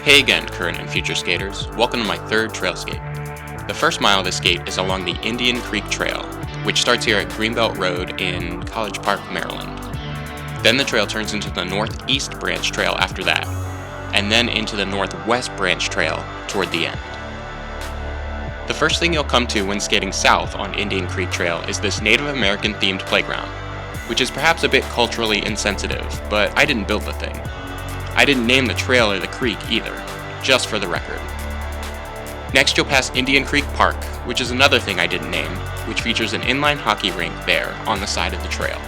Hey again, current and future skaters. Welcome to my third trail skate. The first mile of this skate is along the Indian Creek Trail, which starts here at Greenbelt Road in College Park, Maryland. Then the trail turns into the Northeast Branch Trail after that, and then into the Northwest Branch Trail toward the end. The first thing you'll come to when skating south on Indian Creek Trail is this Native American themed playground, which is perhaps a bit culturally insensitive, but I didn't build the thing. I didn't name the trail or the creek either, just for the record. Next you'll pass Indian Creek Park, which is another thing I didn't name, which features an inline hockey rink there on the side of the trail.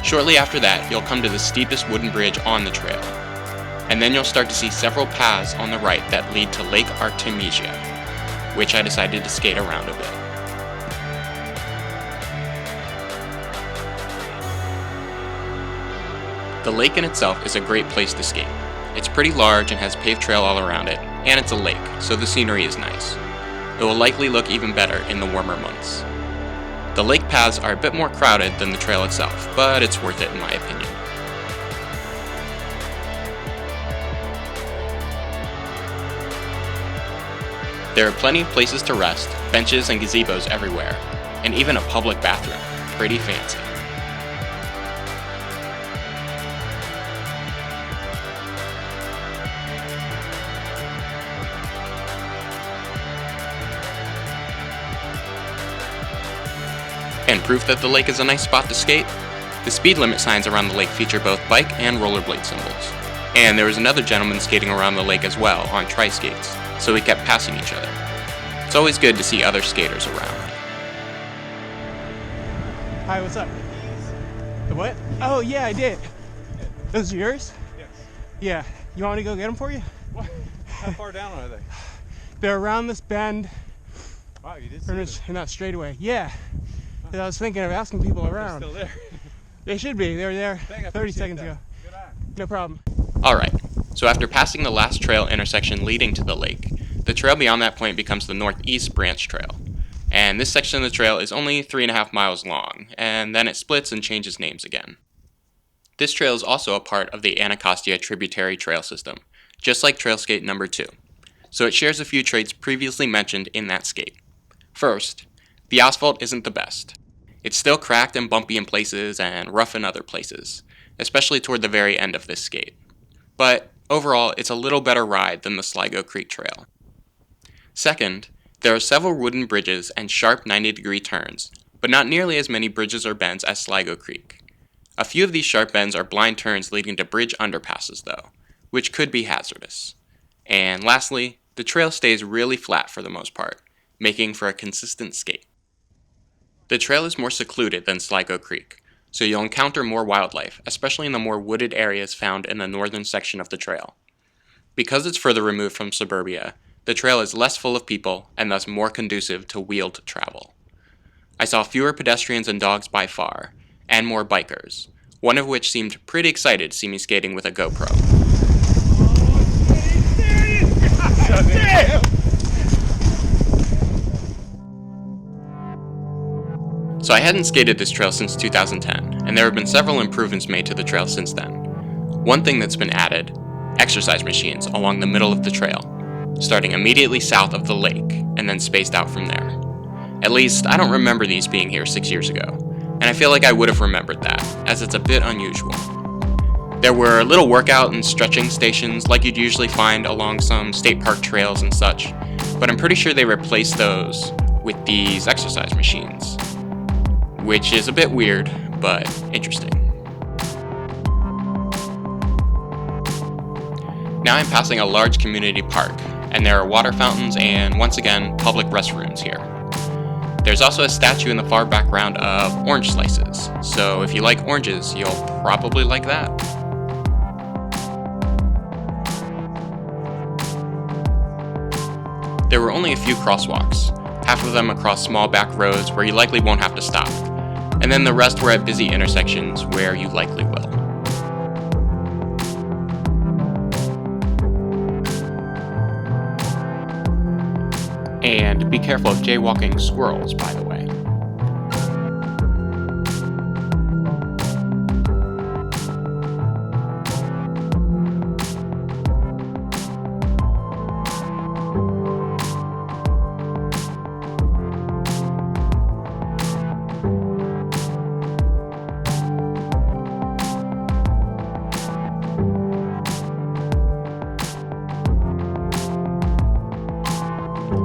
Shortly after that, you'll come to the steepest wooden bridge on the trail, and then you'll start to see several paths on the right that lead to Lake Artemesia, which I decided to skate around a bit. The lake in itself is a great place to skate. It's pretty large and has paved trail all around it, and it's a lake, so the scenery is nice. It will likely look even better in the warmer months. The lake paths are a bit more crowded than the trail itself, but it's worth it in my opinion. There are plenty of places to rest, benches and gazebos everywhere, and even a public bathroom. Pretty fancy. And proof that the lake is a nice spot to skate? The speed limit signs around the lake feature both bike and rollerblade symbols. And there was another gentleman skating around the lake as well on tri-skates, so we kept passing each other. It's always good to see other skaters around. Hi, what's up? The what? Oh yeah, I did. Those are yours? Yes. Yeah. You want me to go get them for you? What? How far down are they? They're around this bend. Wow, you did see them. In that straightaway. Yeah. I was thinking of asking people around. They're still there. They should be. They were there Dang, I 30 appreciate seconds that. ago. Good eye. No problem. Alright, so after passing the last trail intersection leading to the lake, the trail beyond that point becomes the Northeast Branch Trail. And this section of the trail is only 3.5 miles long, and then it splits and changes names again. This trail is also a part of the Anacostia Tributary Trail system, just like Trail Skate number 2. So it shares a few traits previously mentioned in that skate. First, the asphalt isn't the best. It's still cracked and bumpy in places and rough in other places, especially toward the very end of this skate. But overall, it's a little better ride than the Sligo Creek Trail. Second, there are several wooden bridges and sharp 90-degree turns, but not nearly as many bridges or bends as Sligo Creek. A few of these sharp bends are blind turns leading to bridge underpasses though, which could be hazardous. And lastly, the trail stays really flat for the most part, making for a consistent skate. The trail is more secluded than Sligo Creek, so you'll encounter more wildlife, especially in the more wooded areas found in the northern section of the trail. Because it's further removed from suburbia, the trail is less full of people and thus more conducive to wheeled travel. I saw fewer pedestrians and dogs by far, and more bikers, one of which seemed pretty excited to see me skating with a GoPro. So I hadn't skated this trail since 2010, and there have been several improvements made to the trail since then. One thing that's been added, exercise machines along the middle of the trail, starting immediately south of the lake, and then spaced out from there. At least, I don't remember these being here 6 years ago, and I feel like I would have remembered that, as it's a bit unusual. There were little workout and stretching stations like you'd usually find along some state park trails and such, but I'm pretty sure they replaced those with these exercise machines. Which is a bit weird, but interesting. Now I'm passing a large community park, and there are water fountains and, once again, public restrooms here. There's also a statue in the far background of orange slices, so if you like oranges, you'll probably like that. There were only a few crosswalks, half of them across small back roads where you likely won't have to stop, and then the rest were at busy intersections where you likely will. And be careful of jaywalking squirrels, by the way.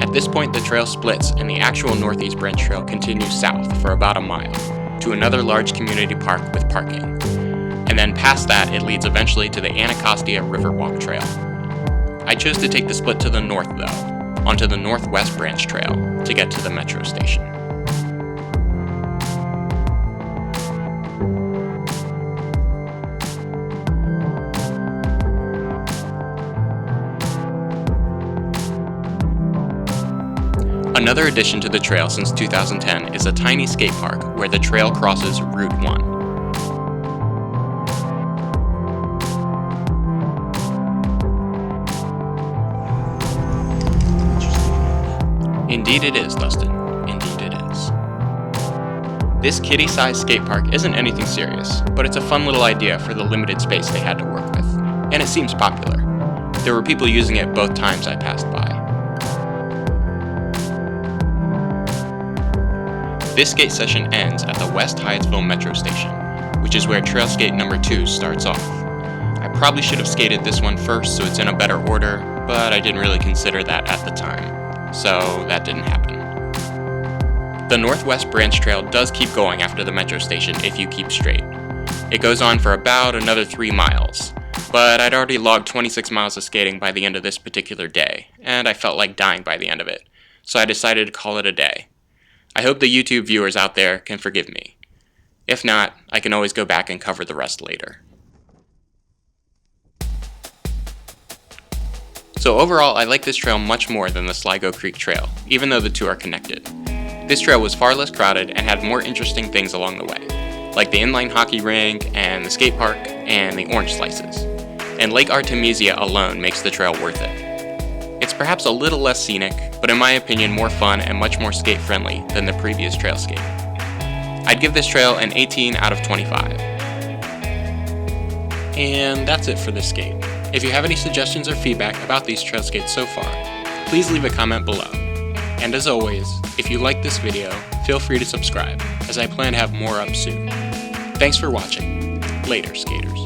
At this point, the trail splits and the actual Northeast Branch Trail continues south for about a mile to another large community park with parking. And then past that, it leads eventually to the Anacostia Riverwalk Trail. I chose to take the split to the north though, onto the Northwest Branch Trail to get to the metro station. Another addition to the trail since 2010 is a tiny skate park where the trail crosses Route 1. Indeed it is, Dustin. Indeed it is. This kiddie-sized skate park isn't anything serious, but it's a fun little idea for the limited space they had to work with, and it seems popular. There were people using it both times I passed by. This skate session ends at the West Hyattsville Metro Station, which is where trail skate number 2 starts off. I probably should have skated this one first so it's in a better order, but I didn't really consider that at the time, so that didn't happen. The Northwest Branch Trail does keep going after the metro station if you keep straight. It goes on for about another 3 miles, but I'd already logged 26 miles of skating by the end of this particular day, and I felt like dying by the end of it, so I decided to call it a day. I hope the YouTube viewers out there can forgive me. If not, I can always go back and cover the rest later. So overall, I like this trail much more than the Sligo Creek Trail, even though the two are connected. This trail was far less crowded and had more interesting things along the way, like the inline hockey rink and the skate park and the orange slices. And Lake Artemesia alone makes the trail worth it. It's perhaps a little less scenic, but in my opinion more fun and much more skate-friendly than the previous trail skate. I'd give this trail an 18 out of 25. And that's it for this skate. If you have any suggestions or feedback about these trail skates so far, please leave a comment below. And as always, if you like this video, feel free to subscribe, as I plan to have more up soon. Thanks for watching. Later, skaters.